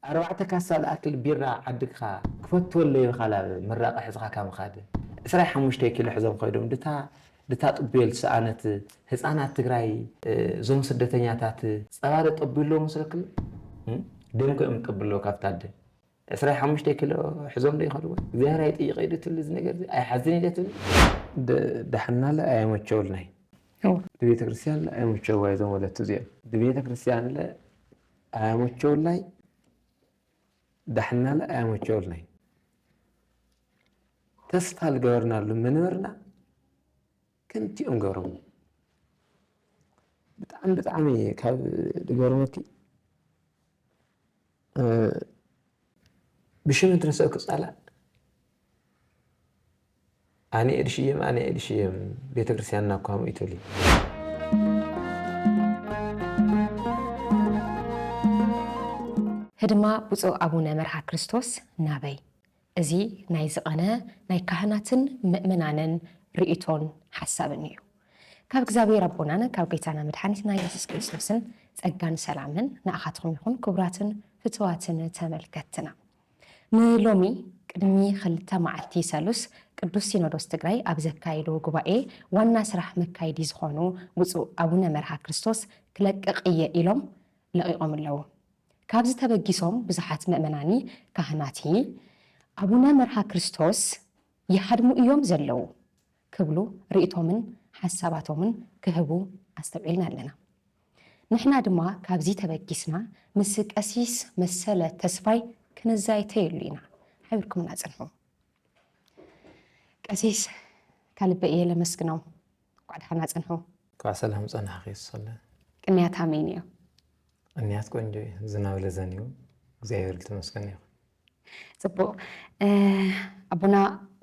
أربعة كاسة الأكل بيرة عندك خا كفت ولا يخلا مرة حزقها كام خاده إسرائيل مشتاق كل حزم خيدهم دتا طبيل سأنت هسأنا تجراي زوم سدتني عتات صار طبيل له مسلك دينك أم قبل له كافتاد إسرائيل مشتاق كل حزم ده يخلوا زهرة يقيد تلز نجار أي حزين ده دحنا لا أي متشولني دبيت كريستيان لا أي متشول إذا ولا تزيد دبيت كريستيان لا أي متشولني دحنا لا أي متشولني تسفال جورنا لمنورنا كنت يوم جورم بتعمي كاب جورمتي بشو انت نسألك سؤال أنا إدشيم بيت كريستياننا كام إيطالي هدما بوصو أبونا مرحى كريستوس نابي أزي نايزقنا ناي كهناتن مؤمنانن رئيتون حسابنيو كاب እግዚአብሔር ربنا كاب ጌታና መድኃኒትና ኢየሱስ ክርስቶስን ጸጋን ሰላምን ንኣኻትኩም ይኹን ክቡራትን ፍትዋትን ተመልከትና ንሎሚ ቅድሚ ክልተ መዓልቲ ሰሉስ ቅዱስ ሲኖዶስ ትግራይ ኣብ ዘካየዶ ጉባኤ ዋና ስራሕ መካየዲ ዝኾኑ ብፁዕ ኣቡነ መርሃ ክርስቶስ ክለቅቕ እየ ኢሎም ለቂቖም ኣለዉ ካብዚ ተበጊሶም ብዙሓት ምእመናኒ ካህናቲ ኣቡነ መርሃ ክርስቶስ ይሓድሙ እዮም ዘለዉ ክብሉ ርእቶምን ሓሳባቶምን ክህቡ ኣስተውዒልና ኣለና ንሕና ድማ ካብዚ ተበጊስና ምስ ቀሲስ መሰለ ተስፋይ ክንዛይተየሉ ኢና ሓቢርኩም ናጽንሑ ቀሲስ ካልበ እየ ለመስግኖም ቋዕድኻ ናጽንሑ ኳ ሰላም ጸናሕ ኺሰለ ቅንያት ኣሜን እዩ ቅንያት ቆንጆ ዝናብለ ዘንዩ እግዚአብሔር ተመስገን ይኹን ጽቡቕ ኣቡና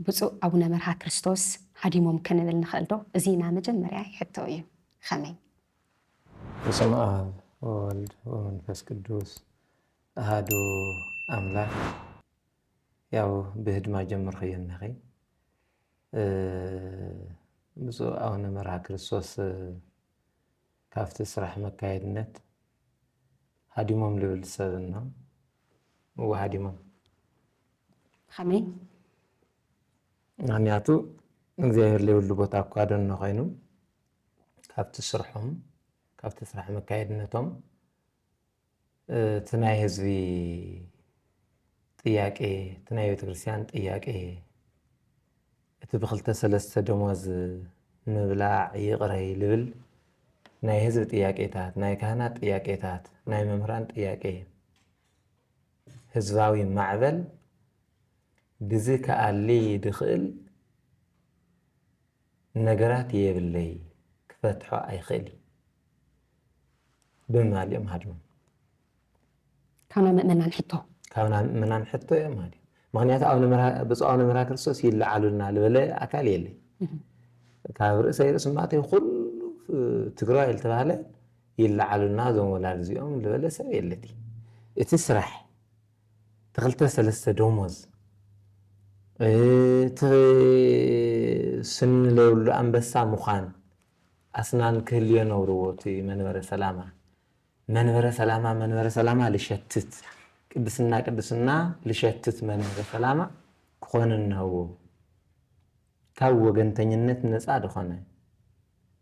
ብፁዕ ኣቡነ መርሃ ክርስቶስ ሓዲሞም ክንብል ንኽእል ዶ እዚና መጀመርያ ይሕቶ እዩ ኸመይ በስመ አብ ወወልድ ወመንፈስ ቅዱስ አሐዱ አምላክ ያው ብህድማ ጀምር ኸየነኺ ብፁዕ ኣቡነ መርሃ ክርስቶስ ካፍቲ ስራሕ መካየድነት ሓዲሞም ልብል ሰብና ወሓዲሞም ኸመይ ምክንያቱ እግዚአብሔር ለይብሉ ቦታ እኳ ደኖ ኸይኑ ካብቲ ስርሖም ካብቲ ስራሕ መካየድነቶም እቲ ናይ ህዝቢ ጥያቄ እቲ ናይ ቤተክርስትያን ጥያቄ እቲ ብክልተ ሰለስተ ደሞዝ ምብላዕ ይቕረይ ልብል ናይ ህዝቢ ጥያቄታት ናይ ካህናት ጥያቄታት ናይ መምህራን ጥያቄ ህዝባዊ ማዕበል ብዚ ከኣሊ ድኽእል ነገራት የብለይ ክፈትሖ ኣይኽእል ብምባል ሃድሞም ካብና ምእመናን ሕቶ እዮም ሃድዮም ምክንያቱ ብፁዕ ኣቡነ መርሃ ክርስቶስ ይለዓሉልና ዝበለ ኣካል የለይ ካብ ርእሰይ ርእስ ማእተይ ኩሉ ትግራይ ዝተባሃለ ይለዓሉልና ዞም ወላድ እዚኦም ዝበለ ሰብ የለቲ እቲ ስራሕ ተኽልተ ሰለስተ ደሞዝ ስንለውሉ ኣንበሳ ምዃን ኣስናን ክህልዮ ነብርዎ እቲ መንበረ ሰላማ ልሸትት ቅድስና ልሸትት መንበረ ሰላማ ክኾን እንህዎ ካብ ወገንተኝነት ነፃ ድኾነ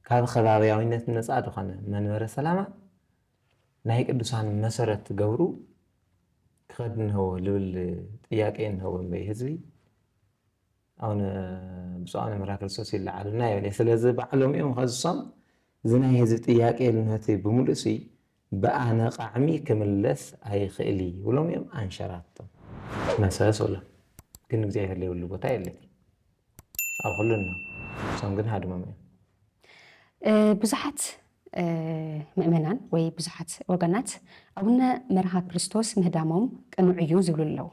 ካብ ከባቢያዊነት ነፃ ድኾነ መንበረ ሰላማ ናይ ቅዱሳን መሰረት ገብሩ ክኸድ እንህዎ ልብል ጥያቄ እንህዎ እምበይ ህዝቢ ኣቡነ ብፁዕ ኣቡነ መርሃ ክርስቶስ ይለዓሉና የብለ ስለዚ ባዕሎም እዮም ከዝሶም እዚ ናይ ህዝቢ ጥያቄ ልነቲ ብምሉእ ብኣነ ቃዕሚ ክምለስ ኣይኽእል ይብሎም እዮም ኣንሸራቶም መሰስ ብሎም ግን እግዚኣብሔር ለይብሉ ቦታ የለቲ ኣብ ኩሉ እሶም ግን ሃድሞም እዮም ብዙሓት ምእመናን ወይ ብዙሓት ወገናት ኣቡነ መርሃ ክርስቶስ ምህዳሞም ቅኑዕ እዩ ዝብሉ ኣለዉ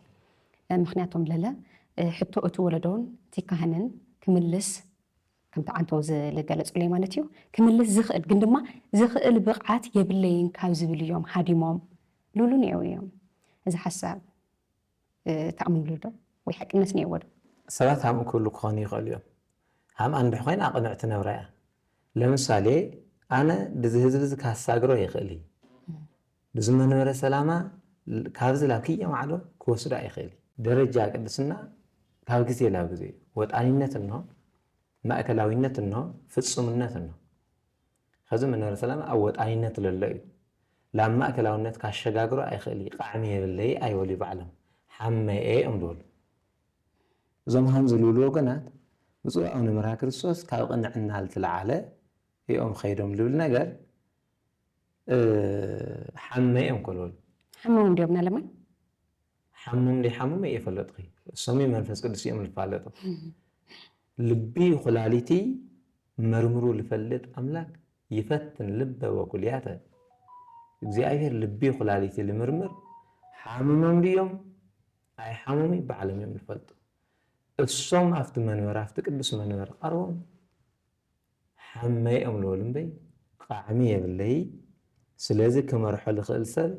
ምክንያቶም ለለ ሕቶ እቲ ወለዶን እቲ ካህንን ክምልስ ከምቲ ዓንቶ ዝገለጹለይ ማለት እዩ ክምልስ ዝኽእል ግን ድማ ዝኽእል ብቕዓት የብለይን ካብ ዝብል እዮም ሓዲሞም ልብሉ ነይሩ እዮም እዚ ሓሳብ ተኣምንሉ ዶ ወይ ሓቅነት ነይዎ ዶ ሰባት ሃምኡ ክብሉ ክኾኑ ይኽእሉ እዮም ሃምኣ እንድሕ ኮይና ኣቕንዕ ትነብራ እያ ለምሳሌ ኣነ ድዚ ህዝቢ ካሳግሮ ይኽእል እዩ ድዚ መንበረ ሰላማ ካብዝ ላብ ክየ ማዕሎ ክወስዳ ይኽእል ደረጃ ቅድስና ካብ ግዜ ላብ ግዜ ወጣኒነት እንሆ ማእከላዊነት እንሆ ፍጹምነት እንሆ ከዚ መንበረ ሰላማ ኣብ ወጣኒነት ለሎ እዩ ላብ ማእከላውነት ካሸጋግሮ ኣይኽእል ቃዕሚ የብለይ ኣይበሉ ባዕሎም ሓመየ እዮም ዝበሉ እዞም ከም ዝብልሉ ወገናት ብፁዕ ኣቡነ መርሃ ክርስቶስ ካብ ቅንዕና ዝለዓለ እዮም ከይዶም ዝብል ነገር ሓመየ እዮም ከልበሉ ሓመም እንዲኦም ናለማ ሓሙም ዘይሓሙም የፈለጥኺ እሶም መንፈስ ቅዱስ እዮም ዝፋለጡ ልቢ ኩላሊቲ መርምሩ ዝፈልጥ ኣምላክ ይፈትን ልበ ወኩልያተ እግዚአብሔር ልቢ ኩላሊቲ ልምርምር ሓሙሞም ድዮም ኣይ ሓሙም በዓሎም እዮም ዝፈልጡ እሶም ኣብቲ መንበር ኣብቲ ቅዱስ መንበር ቀርቦም ሓመየ እዮም ዝበሉ እምበይ ቃዕሚ የብለይ ስለዚ ክመርሖ ዝኽእል ሰብ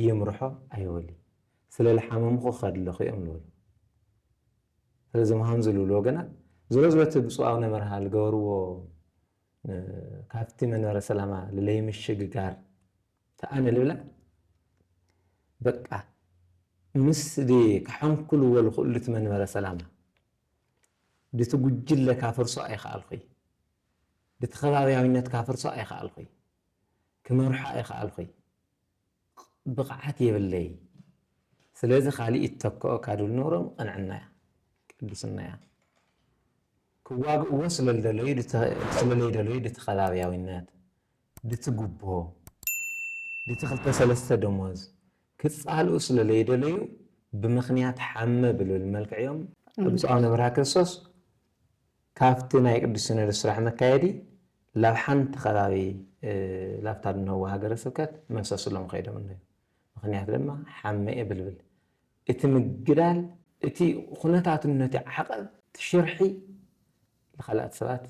ይምርሖ ኣይበሉ ስለዝሓመምኩ ክኸድ ኣለኹ እዮም ዝበሉ ስለዚ ምሃም ዝብልሉ ወገናት ዝረዝበቲ ብፁዕ ኣቡነ መርሃ ዝገበርዎ ካብቲ መንበረ ሰላማ ለይምሽግጋር ተኣነ ልብላ በቃ ምስ ካሕንኩልዎ ዝኽእሉት መንበረ ሰላማ ድቲ ጉጅለ ካፍርሶ ኣይከኣልኹይ ድቲ ከባብያዊነት ካፍርሶ ኣይከኣልኹይ ክመርሖ ኣይከኣልኹይ ብቕዓት የብለይ ስለዚ ካሊእ ይተክኦ ካድሉ ነሮም ቅንዕና እያ ቅዱስና እያ ክዋግእዎ ስለለይደለዩ ድቲ ከባብያዊነት ድቲ ጉቦ ድቲ 2-3 ደሞዝ ክፃልኡ ስለለይደለዩ ብምኽንያት ሓመ ብልብል መልክዕ እዮም ብፁዕ ኣቡነ መርሃ ክርስቶስ ካብቲ ናይ ቅዱስ ሲኖዶስ ስራሕ መካየዲ ላብ ሓንቲ ከባቢ ላብታ ድነህዎ ሃገረ ስብከት መሰስሎም ከይዶም እነዩ ምክንያት ድማ ሓመየ ብልብል እቲ ምግዳል እቲ ኩነታት ነቲ ዓቐብ ትሽርሒ ንኻልኦት ሰባት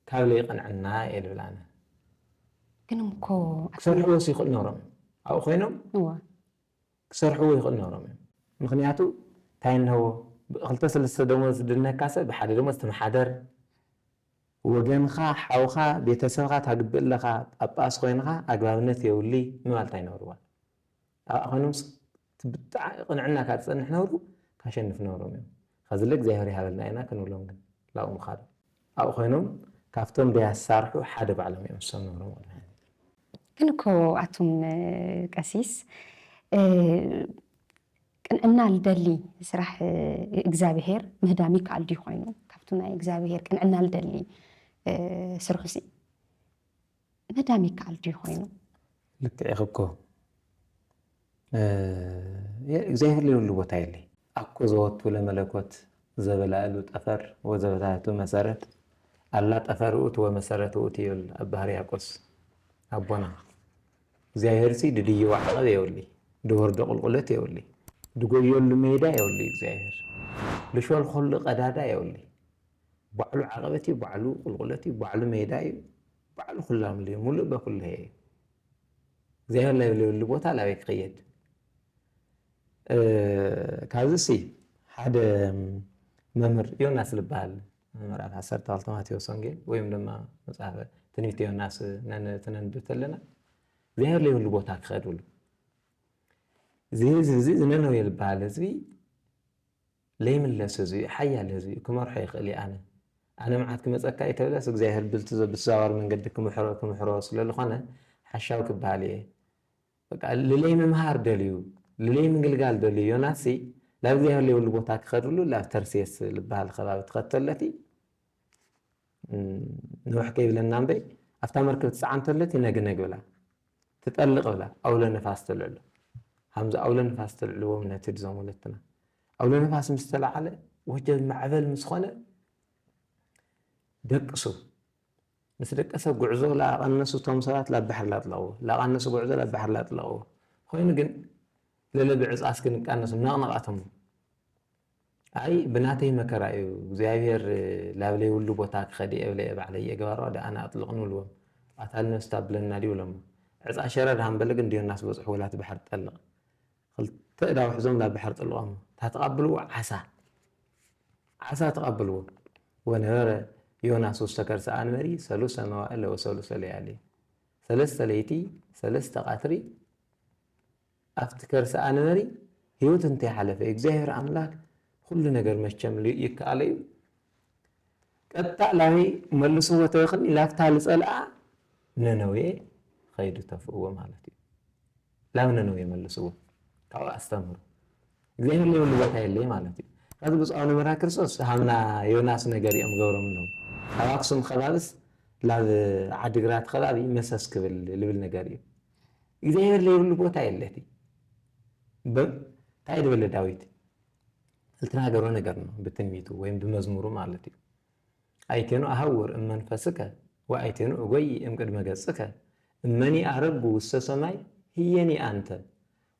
ካብ ለይቅንዕና እየ ልብል ኣነ ግን እኮ ክሰርሕዎ ይኽእል ነሮም ኣብኡ ኮይኖም ክሰርሕዎ ይኽእል ነሮም እዮም ምክንያቱ እንታይ እንህዎ 2-3 ደሞዝ ድነካ ሰብ ብሓደ ደሞዝ ትመሓደር ወገንካ ሓውካ ቤተሰብካ ታግብእ ኣለካ ጳጳስ ኮይንካ ኣግባብነት የብሊ ምባልታ ይነብርዋ ኣብኣ ኮይኖም ብጣዕሚ ቅንዕና ካብ ዝፀንሕ ነብሩ ካሸንፍ ነብሮም እዮም ከዚ እግዚኣብሔር ይሃበልና ኢና ክንብሎም ግን ላብኡ ምኻዱ ኣብኡ ኮይኖም ካብቶም ደያሳርሑ ሓደ ባዕሎም እዮም እሶም ነብሮም ግን እኮ ኣቶም ቀሲስ ቅንዕና ልደሊ ስራሕ እግዚኣብሔር ምህዳም ይከኣል ድዩ ኮይኑ ካብቱ ናይ እግዚኣብሔር ቅንዕና ልደሊ ስርሑሲ ምህዳም ይከኣል ድዩ ኮይኑ ልክዕ ኢኽኮ እግዚኣብሔር ዘይብሉ ቦታ የለ ኣኮ ዘወቱ ለመለኮት ዘበላእሉ ጠፈር ወዘበታቱ መሰረት ኣላ ጠፈር ውእቱ ወመሰረት ውእቱ ይብል ኣብ ባህሪ ያቆስ ኣቦና እግዚኣብሔር ሲ ድድይዋ ዓቐብ የብሊ ድወርዶ ቁልቁለት የብሊ ድጎየሉ ሜዳ የብሊ እግዚኣብሔር ልሾልኮሉ ቀዳዳ የብሊ ባዕሉ ዓቐበት እዩ ባዕሉ ቁልቁለት እዩ ባዕሉ ሜዳ እዩ ባዕሉ ኩላምሉ እዩ ሙሉእ በኩሉ እዩ እግዚኣብሔር ዘይብሉ ቦታ ላበይ ክኸይድ ካብዚ ሲ ሓደ መምህር ዮናስ ዝበሃል ምዕራፍ 12 ማቴዎስ ወንጌል ወይም ድማ መፅሓፈ ትንቢት ዮናስ ነንብብ ተለና እግዚኣብሔር ዘይብሉ ቦታ ክኸድሉ እዚ ህዝቢ ዝነነው ዝበሃል ህዝቢ ለይምለስ ህዝቢ ሓያል ህዝቢ ክመርሖ ይኽእል እየ ኣነ መዓት ክመፀካ ይተብለስ እግዚኣብሔር ብዝተዘዋወረ መንገዲ ክምሕሮ ስለዝኾነ ሓሻው ክበሃል እየ በቃ ልለይ ምምሃር ደልዩ ልለይ ምግልጋል ደልዩ ዮናስ ላብ እግዚኣብሔር ዘይብሉ ቦታ ክኸድሉ ላብ ተርሴስ ዝበሃል ከባቢ ትኸተለቲ ንውሕ ከይብለና እምበይ ኣብታ መርከብ ትፀዓንተለቲ ነግነግ ብላ ትጠልቕ ብላ ኣውሎ ነፋስ ትልዕሉ ከምዚ ኣውሎ ነፋስ ትልዕልዎም ነቲ ድዞም ወለትና ኣውሎ ነፋስ ምስ ተላዓለ ወጀብ ማዕበል ምስ ኮነ ደቅሱ ምስ ደቀሰ ጉዕዞ ላቐነሱ ቶም ሰባት ላብ ባሕር ላጥለቕዎ ላቐነሱ ጉዕዞ ላብ ባሕር ላጥለቕዎ ኮይኑ ግን ለለ ብዕፃስ ክንቃነሱ ነቕነቓቶም ኣይ ብናተይ መከራ እዩ እግዚኣብሔር ላብ ዘይብሉ ቦታ ክኸድ የብለየ ባዕለይ የገባሮ ደኣና ኣጥልቕ ንብልዎም ኣታል ነስታ ብለና ድዩ ብሎሞ ዕፃ ሸረድ ሃንበለ ግን ዮናስ በፅሑ ወላቲ ባሕር ትጠልቕ ክልተ እዳው ሒዞም ላብ ባሕር ጥልቖም ታተቐብልዎ ዓሳ ተቐብልዎ ወነበረ ዮናስ ውስተ ከርሰ አንበሪ 3 መዋዕለ ወ3 ለያሊ 3 ለይቲ 3 ቀትሪ أفتكر سأنوري هيوت انتي حلفة إجزاهر أملاك كل نجار مشتم يكاليو قطع لاهي ملسوه توخني لافتها لسألع ننوي خير تفقوه مالتي لا ننوي ملسوه تعالوا أستمر إجزاهر اللي يقول بطاي اللي مالتي هذا بس أنا مرا كرسوس همنا يوناس نجاري أم غورو منهم أقسم خلاص لا عدقرات خلابي مسس كبل اللي بالنجاري إجزاهر اللي يقول بطاي اللي تعيد ولا داويت قلتنا قروا نقرنا بتنميته وين بمزموره مالتي أيتينو أهور إمن فسكه وأيتينو أقوي إم قد مقصكه إمني أعرب وستسماي هيني أنت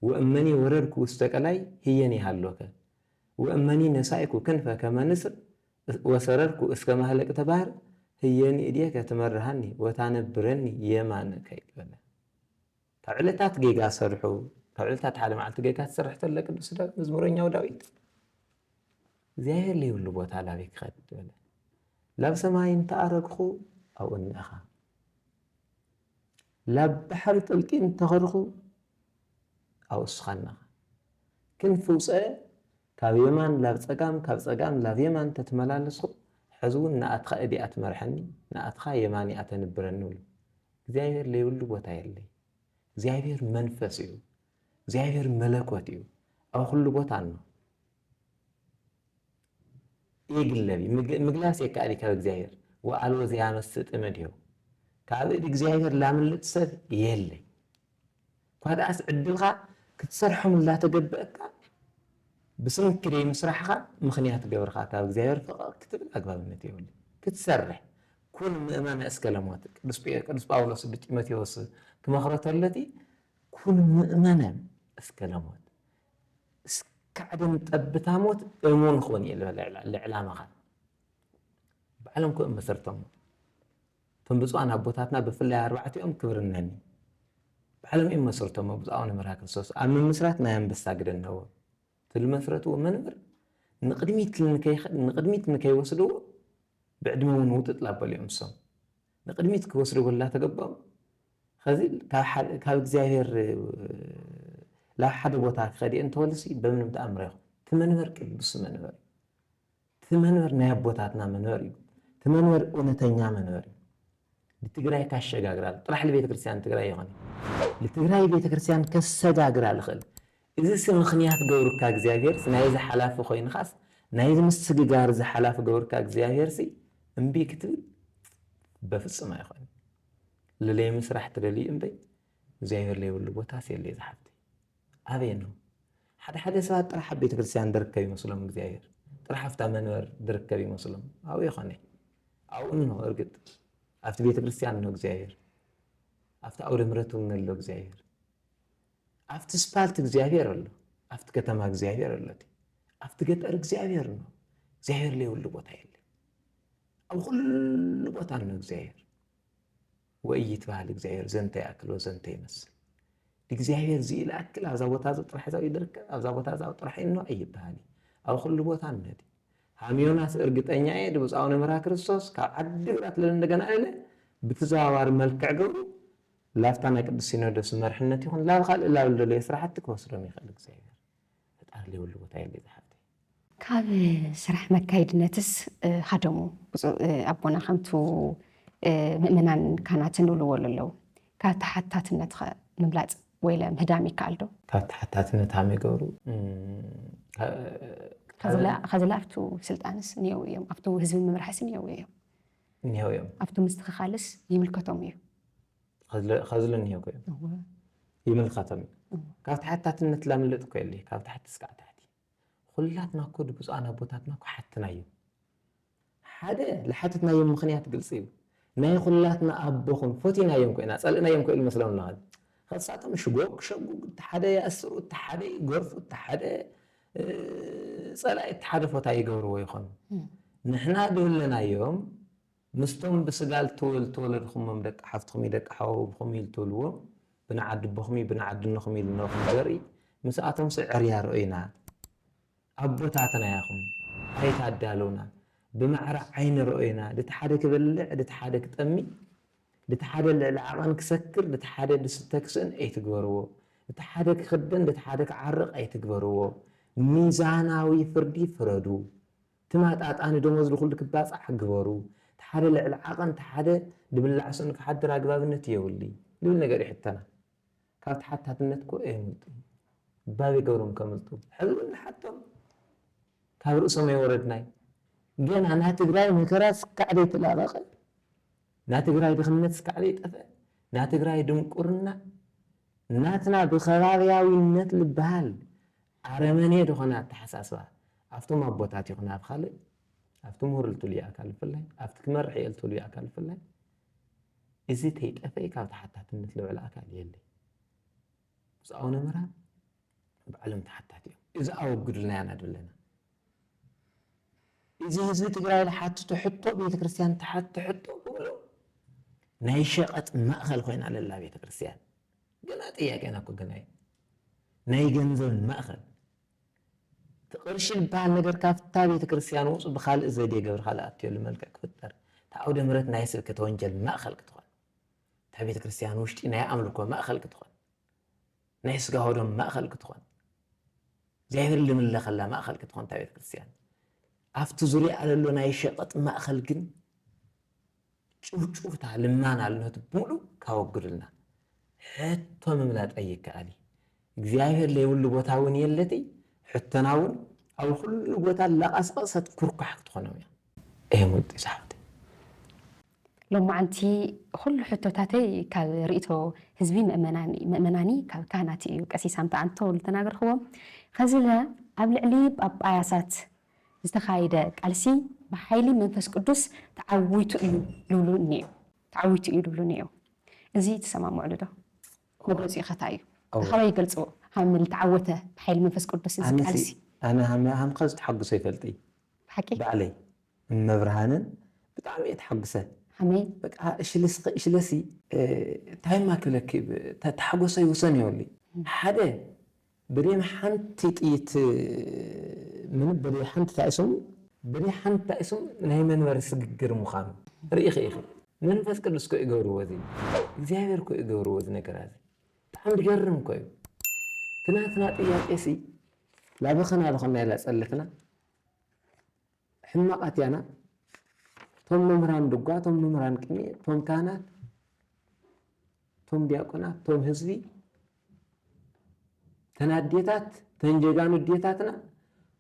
وإمني وردك وستقلاي هيني هالوك وإمني نسائك كنفة كما نسر وسررك اسكما هلك تبار هيني إديك تمرهني وتعنبرني يمانك هيك تعلتات جيجا سرحو تعلتات حالة معلت جيجا سرحت لك مزمورين يا داويد زي اللي يقول بوت على بيك خد ولا لا بسماي انت أرقخو أو إن أخا لا بحر تلقين تغرقو أو اسخنا كن فوسة كابيمان لا بسقام كابسقام لا بيمان تتملالسخو حزون نأتخا إدي أتمرحني نأتخا يماني أتنبرنول زي اللي يقول بوت يلي زي منفسيو زي ملكوتيو أو كل بوت عنه يقلبي مقلاس يكالي كاب እግዚአብሔር وقالو زي عمست امديو كاب እግዚአብሔር لامن لتسد يلي كواداس عدلها كتسرحم لا تقبئك بسم كري مسرحها مخنيات قبرها كاب እግዚአብሔር كتب اقبابنت يولي كتسرح كل مؤمن اسكلماتك قدس باولوس بتيموثيوس كما خرتلتي كل مؤمن اسكلمات كعدم تبتاموت امون خوني الاعلام خا بعلم كو مسرتهم فنبصوا ابوتاتنا بفلاي 4 يوم كبرنني بعلم مسرتهم بصاون مراكل سوس ام مسرات ما ينبساقدن هو تلمسرتو منبر نقدميت نكاي وسدو بعدمون وتطلع باليوم سم نقدميت كوسدو ولا تقبم خزيل كاب እግዚአብሔር لا حد بوتاك خدي انت ولسي بمن تأمره تمنور قدس منور تمنور ناب بوتاتنا منور تمنور اونتኛ منور لتግራይ ካሸጋግራል ጥራሕ ለቤተ ክርስቲያን ትግራይ ይሆን ለትግራይ ቤተ ክርስቲያን ከሰጋግራል خل እዚ ስም ምኽንያት ገውርካ እግዚአብሔር ስናይ ዝሐላፍ ኮይን ኻስ ናይ ዝምስግጋር ዝሐላፍ ገውርካ እግዚአብሔር ሲ እምቢ ክትብል በፍጹም አይሆን ለለይ መስራሕ ትደሊ እምቢ እግዚአብሔር ላይ ሁሉ ቦታ ሲል ይዛሐት أبينه حدا ساعات طرح بيت كريستيان دركب مسلم እግዚአብሔር طرح افتا منور دركب مسلم أو يخني أو إنه أرجع افت بيت كريستيان إنه እግዚአብሔር افت أول مرته من اللي እግዚአብሔር افت سبالت እግዚአብሔር الله افت كتما እግዚአብሔር التي افت قطر እግዚአብሔር ነው እግዚአብሔር ላይ ሁሉ ቦታ يلي أو كل ቦታ ነው እግዚአብሔር وأيت بعد እግዚአብሔር زنت يأكل وزنت يمسل እግዚአብሔር زي الأكل هذا بوتازو طرح زاو يدرك هذا بوتازو طرح إنه أي بهالي أو كل بوتان ندي هاميوناس إرجعتني عيد بس أنا مرا كريستوس كعدلت لنا إله بتزاور ملك عجو لافتنا قد السينودس مرحنتي هون لا خال إلا ولا يسرحتك وسرني خلق እግዚአብሔር تقالي ولا بوتاي اللي ذهبتي كاب سرح مكايد نتس هدمو أبونا خمتو مؤمنان كانت نولو ولا لو كاتحتات النتخ مملات ولا مهدامي كالدو كاتحتات نتامي قورو خذلا أفتو سلطانس نيو يوم أفتو هزم ممرحس نيو يوم أفتو مستخالص يملكتهم يوم خذلا نيو يوم يملكتهم كاتحتات نتلام اللي تقولي كاتحت سكعتاتي خلاتنا كود بس أنا بوتاتنا كحتنا يوم حدا لحتتنا يوم مخنيات قلصيو ناي خلاتنا أبوخم فوتينا يوم كوينا سألنا يوم كويل مثلا نهاد خد ساعتها مش جوك شقوق تحدا يأسروا تحدا يقرفوا تحدا صلاة تحدا فوتا يقروا ويخون نحنا دولنا يوم مستم بسقال طول الخمم دك حفتهم يدك حاو بخميل طولو بنعد بخمي بنعد النخميل النخم جري مساعتهم سعر يا رؤينا أبوتاتنا يا خم هاي تعدالونا بمعرع عين رؤينا لتحدا كبلع لتحدا كتأمي لتحدا العمان كسكر لتحدا لستكسن اي تقبروا تحدك خدن تحدك عرق أي تكبروا ميزاناوي فردي فردو تمات أنا دموز لكل كباس أحجبروا تحدى العقن تحدى دبل عشان حد راجباب النتيه ولي دبل نجاري حتنا كانت حتى هتنتكو إيه ملتو بابي قولهم كملتو حلو إن حتى كابر أسمي وردناي جينا ناتجراي مكراس كعدي تلاقي ناتجراي بخمنت كعدي تفا ناتجراي دم قرنا ناتنا بخرارياوي النت البهال عرمانية دخنا تحساسها أفتم أبوتاتي خنا بخالي أفتم هور التولي أكل فلله أفتك مرحي التولي أكل فلله إزاي تيت أفيك أو تحت النت على أكل يلي بس أنا مرة بعلم تحتاتي إذا أو قدرنا أنا دلنا إذا تقرأ لحد تحطه بيت كريستيان تحت تحطه بقوله نايشقت مأخل خوين على الله بيت كريستيان قنات إياك أنا كو قناي ناي جنزل مأخل تقرش البال نقر كافتا بيت كريستيان وصل بخال إزاي دي قبر خال أتيو الملكة كفتر تعود مرت نايسل كتونجل مأخل كتخل تبيت كريستيان وشتي ناي أملكو مأخل كتخل نايس قهودهم مأخل كتخل زاهر اللي من اللي خلا مأخل كتخل تبيت كريستيان أفت زوري على اللي نايشقت مأخل جن شوف تعلمنا على إنه تبولو كوجر لنا حتى مملات أي كالي እግዚአብሔር اللي يقول له بوتاون يلتي حتى ناون أو كل بوتا لا أسقط كركح تخونه يا إيه مدي صاحبتي لما أنتي كل حتتاتي كريتو حزبي مأمناني كانتي وكسي سامت عنتو لتناقر هو خزلة قبل عليب أباياسات استخايدة قالسي بحيلي منفس قدس تعويتو إلو نيو إزي تسمع معلوده مبروزي خطايو تخوي يقلصو هم التعوته بحيل منفس قدس إزي قالسي أنا هم قصد حق سيفلتي حكي بعلي مبرهانن بتعمل يتحقسه حمي بقى إيش لسي تايم ما كلك تحقسه يوصل يولي حدا بريم حنت تيت من بري حنت تأسم بري حنت تأسم نهيمن ورس جر مخان ريخ من فاس كل سكو يجور وذي زاهر كو يجور وذي نكرازي تعمل جرم كوي تناثنا يا إسي لا بخنا لا سألتنا حماقات أنا توم نمران دقات توم نمران كمي توم كانت توم دياقنا توم هزبي تناديتات تنجيجانو ديتاتنا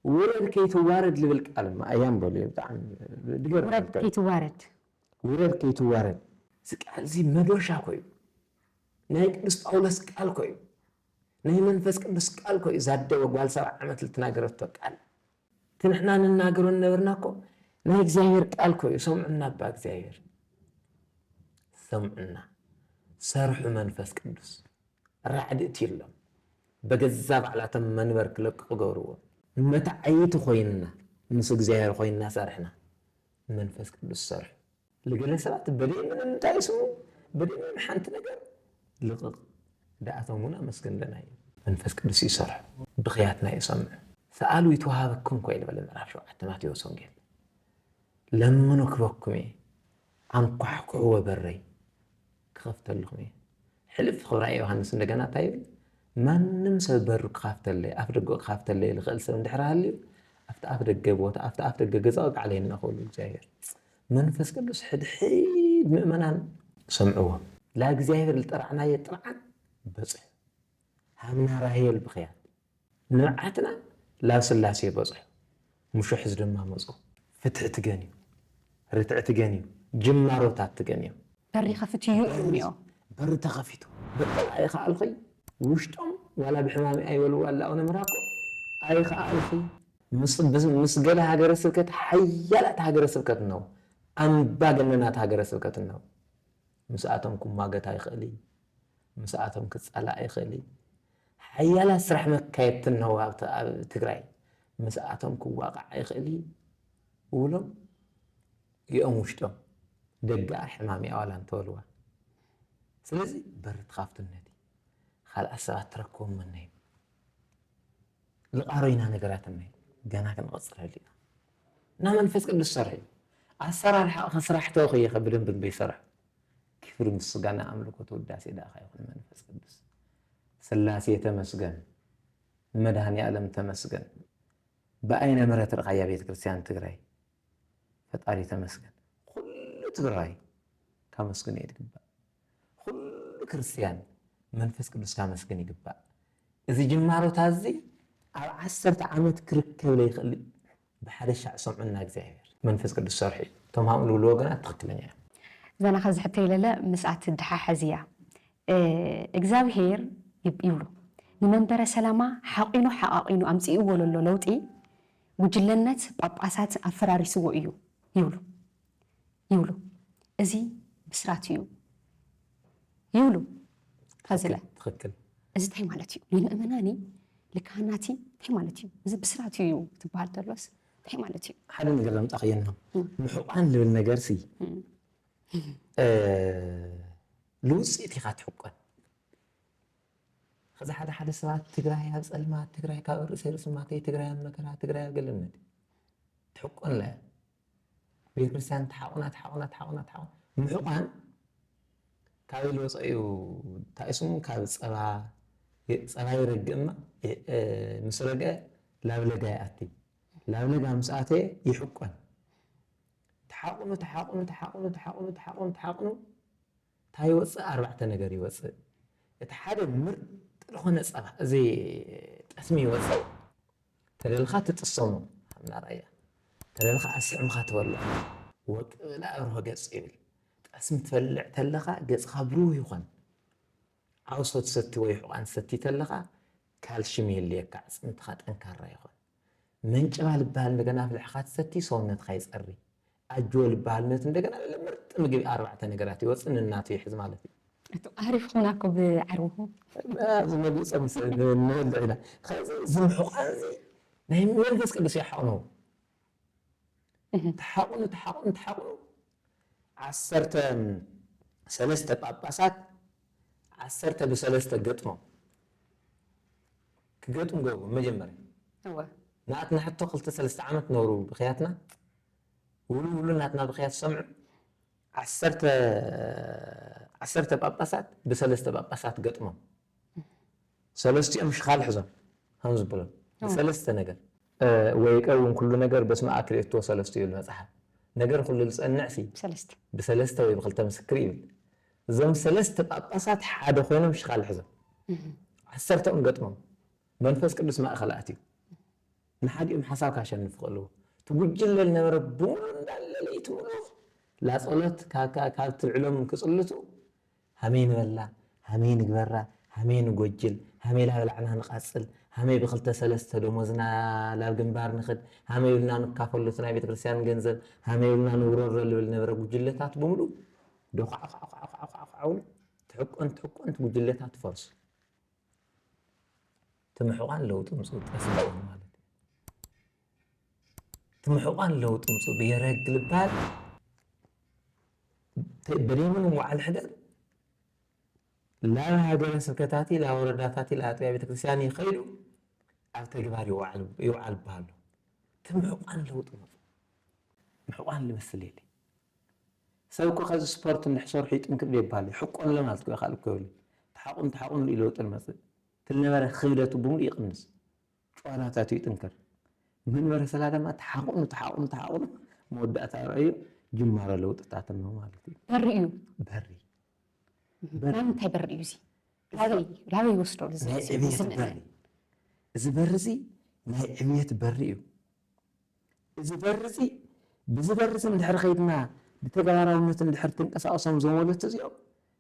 ورد كي توارد لبلك ألم أيام بولي بتاعن ورد كي توارد سكال زي مدوشا كوي نايك نسب أولس كال كوي ناي منفس كنس كال كوي زاد وقوال 7 عمت لتناقرت توقال تنحنا نناقرو النبرناكو نايك زاهر كال كوي سمعنا باك زاهر سمعنا سرح منفس كنس رعد اتيلهم بجزاب على تم منبر كلك قجروه متى عيت خوينا مسك زهر خوينا سرحنا منفس كدس سرح لقينا سبات بدي من تايسو بدي من حنت نجر لقق دعتهمنا مسكن لنا منفس كدس يسرح بخياتنا يسمع سألوا يتوهابكم كويل بل ما شو حتى ما تيوسون قال لما نكبكم عن قحق هو بري خفت لكم حلف خراي يوحنس ndegana ታይብ ማንም ሰብ በሩ ካፍተ ለይ አፍደጎ ካፍተ ለይ ልኽእል ሰብ እንድሕራሃልዩ አፍደገ ቦታ አፍደገ ገዛው ቃለይና ኸሉ እግዚአብሔር መንፈስ ቅዱስ ሕድሕድ ምእመናን ሰምዕዎ ላ እግዚአብሔር ልጥራዕና የጥራዓን በጽሕ ሃምና ራሄል ብኽያት ንብዓትና ላ ስላሴ በጽሕ ሙሹሕ ዝድማ መጽኡ ፍትሕ ትገንዩ ርትዕ ትገንዩ ጅማሮታት ትገንዩ بري خفتيو إنيو بري تخفتو أي خالقي وشتم ولا بحمامي أي ولا أنا مراكو أي خالقي مس قال هاجر السكت حيلت هاجر السكت النو أم باقلنا هاجر السكت النو مساعتهم كم ما قت هاي خلي مساعتهم كتسأل أي خلي حيلا سرح مكايت النو تقرأي مساعتهم كم واقع أي خلي ولم يوم وشتم دقا حمامي أولا تولوا سلازي برد خافت النادي خال أسرات تركوهم مني لقارينا نقرات مني قانا كان غصر هلينا نعم نفسك بالسرعي أسرع الحق خسرح توقي يخبرين بن بيسرح كيف رمس قانا أملكو توداسي داخل يخون من نفسك بس ስላሴ ተመስገን መድኃኔ ዓለም ተመስገን በአይነ ምሕረት ርቃያ ቤተ ክርስቲያን ትግራይ ፈጣሪ ተመስገን ኩሉ ትግራይ ካመስገን ይግባእ ኩሉ ክርስቲያን መንፈስ ቅዱስ ካመስገን ይግባእ እዚ ጅማሮታ እዚ ኣብ 10 ዓመት ክርከብ ለይኽእል ብሓደ ሻዕ ሰምዑና እግዚአብሔር መንፈስ ቅዱስ ሰርሒ ቶም ሃምሉ ወገናት ትክክለኛ ዘና ከዚ ሕተ ይለለ ምስኣት ድሓሓዝያ እግዚአብሔር ይብሉ ንመንበረ ሰላማ ሓቂኑ ሓቃቂኑ ኣምፂእዎ ዘሎ ለውጢ ጉጅለነት ጳጳሳት ኣፈራሪስዎ እዩ ይብሉ እዚ ብስራት እዩ ይብሉ ከዝለ ትክክል እዚ እንታይ ማለት እዩ ንምእመናኒ ልካህናቲ እንታይ ማለት እዩ እዚ ብስራት እዩ ትበሃል ተሎስ እንታይ ማለት እዩ ሓደ ነገር ለምጣኽየና ምሑቃን ልብል ነገር ሲ ልውፅኢት ኢኻ ትሕቆን ከዛ ሓደ ሰባት ትግራይ ኣብ ፀልማት ትግራይ ካብ ርእሰይ ርስማተይ ትግራይ ኣብ መከራ ትግራይ ኣብ ገለነት ትሕቆን ለ ቤተክርስትያን ተሓቁና ምሑቃን ካብ ልወፀ እዩ ታእስሙ ካብ ፀባ ይረግእማ ምስ ረግአ ላብ ለጋ ይኣቲ ላብ ለጋ ምስ ኣተየ ይሕቆን ተሓቁኑ እንታይ ይወፅእ 4 ነገር ይወፅእ እቲ ሓደ ምርጥ ዝኾነ ፀባ እዚ ጠስሚ ይወፅእ ተደልኻ ትጥሰሙ ከምና ራእያ ተደልኻ ኣስዕምኻ ትበልዕ ወቅላ ኣብርሆ ገፅ ይብል ጠስሚ ትፈልዕ ተለኻ ገፅኻ ብሩህ ይኾን ዓውሶ ትሰቲ ወይ ሕቋን ትሰቲ ተለኻ ካልሽም ይህልየካ ኣፅምትኻ ጠንካራ ይኾን መንጨባ ልበሃል እንደገና ፍልሕኻ ትሰቲ ሰውነትኻ ይፀሪ ኣጅወ ልበሃል ነት እንደገና ምርጥ ምግቢ 4 ነገራት ይወፅእ ንናቱ ይሕዝ ማለት እዩ عارف هناك بعرفه لازم نقول نقول زم حقان نهم منفس قدس يحقنوا تحقنوا 10 ثلاثة ጳጳሳት 10 ب3 ገጥሞም ክገጥሙ ገቡ መጀመርያ ናትና ሕቶ 2-3 ዓመት ኖሩ ብኽያትና ውሉ ናትና ብኽያት ሰምዑ 10 ጳጳሳት ب3 ጳጳሳት ገጥሞም ሰለስቲኦም ሽኻል ሕዞም ከም ዝብሎም ሰለስተ ነገር ወይቀውን ኩሉ ነገር በስመ አክሬቶ ሰለስቱ ይብል መጽሐፍ ነገር ኩሉ ዝጸንዕ ሲ ብ3 ወይ ብ2 ምስክር ይብል እዞም ሰለስተ ጳጳሳት ሓደ ኮይኖም ሽኻል ሕዞም 10ኦም ገጥሞም መንፈስ ቅዱስ ማእኸል ኣትዩ ንሓዲኦም ሓሳብ ካሸንፍ ክእልዎ ትጉጅለ ዝነበረ ብሙሉ እንዳለ ለይቲ ሙሉ ላጸሎት ካብ ትልዕሎም ክጽልቱ ሃመይ ንበላ ሃመይ ንግበራ ሃመይ ንጎጅል ሃመይ ላበላዕና ንቃጽል ሃመይ ብ2-3 ደሞዝና ላብ ግንባር ንኽድ ሃመይ ኢልና ንካፈሉት ናይ ቤተክርስትያን ገንዘብ ሃመይ ኢልና ንውረሮ ልብል ነበረ ጉጅለታት ብሙሉ ደኻዓውን ትሕቆን ጉጅለታት ትፈርሱ ትምሕቋን ለውጥ ምጽኡ ጠስበው ማለት ትምሕቋን ለውጥ ምጽኡ ብየረግ ልባል በደምን ወዓል ሕደር لا هاجر سكتاتي لا ورداتاتي لا أطياب بتكريستيان يخيلوا على تجبار يوعل بهالو تمحقان لو طمر محقان اللي مثلي لي سوكو خذ سبورت الحصار حيت ممكن بيبالي حقون لما تقول خالك كولي تحقون اللي لو المسجد تلنا مرة خيرته بمول يقنص شواراتاتي تنكر من مرة سلالة ما تحقون مودة رأيه جمارة لو تتعتمه مالتي بريو بري نعم تبرر يوزي لا يوصلوا لزي إذا برزي ما عمية بريو إذا برزي من دحر خيدنا بتجارة ونت من دحر تنقص أصلا زمولة تزيو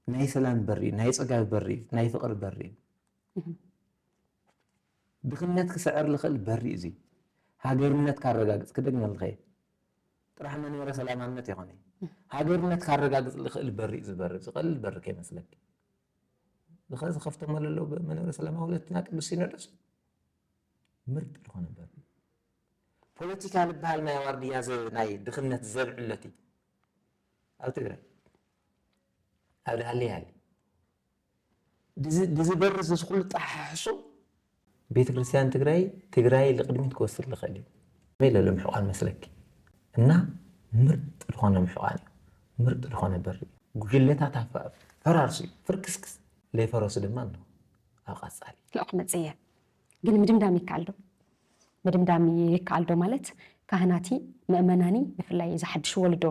ناي سلام بري ناي صقال بري ناي فقر بري دخلنات كسعر لخل بري زي هاجرنات كارجاجز كده من الخير طرحنا نورا سلام عنت يغني هاجرنا تخرجات الخل بري زبرز قل البر كي مسلك بخلاص خفت مال لو من سلامه ولتنا قدس ينرس مرد لهونه بري بوليتيكا لبال ما ورديا زي ناي دخلنا الزرع التي او تقرا هذا هالي دزي برز كل طحشو بيت كريستيان تግራይ لقدمت كوسر لخلي بيلا لمحقان مسلك እና ምርጥ ለሆነ ምሕቃን ምርጥ ለሆነ በሪ ጉጅለታት ፈራርሲ ፍርክስክስ ለፈረስ ድማ ነው ኣብ ቐጻሊ ልኡኽ መጽየ ግን ምድምዳም ይከኣልዶ ምድምዳም ይከኣልዶ ማለት ካህናቲ ምእመናኒ ብፍላይ ዝሓድሽ ወልዶ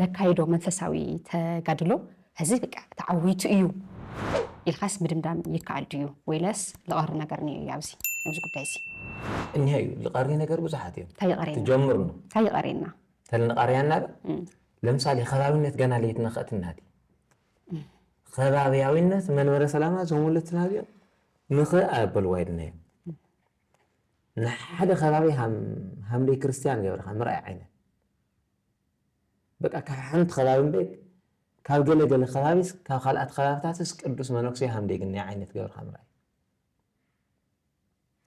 ለካይዶ መንፈሳዊ ተጋድሎ ሕዚ በቃ ተዓዊቱ እዩ ኢልኻስ ምድምዳም ይከኣል ድዩ ወይለስ ዝቐሪ ነገር ንዩ ኣብዚ ኣብዚ ጉዳይ እዚ እኒሀ እዩ ዝቐሪ ነገር ብዙሓት እዮም እንታይ ይቐሪና ትጀምር ነው እንታይ ይቐሪና ተልንቐርያና ለምሳሌ ከባቢነት ገና ለይትና ኸእትና ዲ ከባቢያዊነት መንበረ ሰላማ ዘሙለትና ዲዮም ምኽእ ኣበል ዋይድና እዮም ንሓደ ከባቢ ሃምደይ ክርስቲያን ገብርኻ ምርኣይ ዓይነት በቃ ካብ ሓንቲ ከባቢ እምበይ ካብ ገለገለ ከባቢስ ካብ ካልኣት ከባብታትስ ቅዱስ መነኩሴ ሃምደይ ግን ዓይነት ገብርኻ ምርኣይ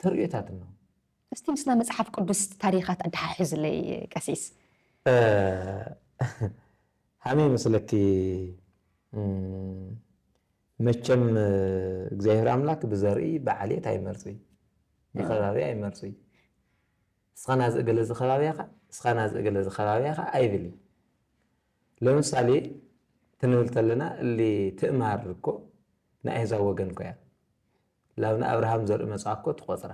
ተርእዮታት ነው እስቲ ምስና መጽሓፍ ቅዱስ ታሪኻት ኣድሓሕዝለይ ቀሲስ ሃመይ መስለኪ መቸም እግዚአብሔር አምላክ ብዘርኢ በዓልየት ኣይመርጽ ብኸባቢ ኣይመርጽ እስኻና ዝእገለ ዝኸባቢያኻ እስኻና ዝእገለ ዝኸባቢያኻ ኣይብል ለምሳሌ ትንብል ተለና እሊ ትእማር እኮ ንኣሕዛብ ወገን ኮያ ላብና አብርሃም ዘርኢ መጽሓፍ እኮ ትቆጽራ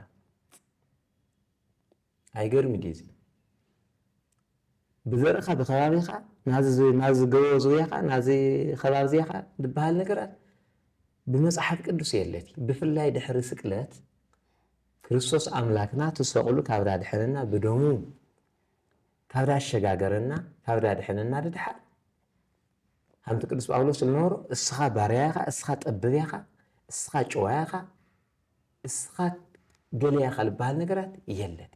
ኣይገርም ዲዚ ብዘርእኻ ብኸባቢኻ ናዚ ገቦ ዝውያኻ ናዚ ከባቢ ዝያኻ ዝበሃል ነገራት ብመጽሓፍ ቅዱስ የለቲ ብፍላይ ድሕሪ ስቅለት ክርስቶስ ኣምላክና ተሰቕሉ ካብዳ ድሕንና ብደሙ ካብዳ አሸጋገረና ካብዳ ድሕንና ድድሓር ሓንቲ ቅዱስ ጳውሎስ ዝነበሮ እስኻ ባርያኻ እስኻ ጠበብያኻ እስኻ ጭዋያኻ እስኻ ገለያኻ ዝበሃል ነገራት የለት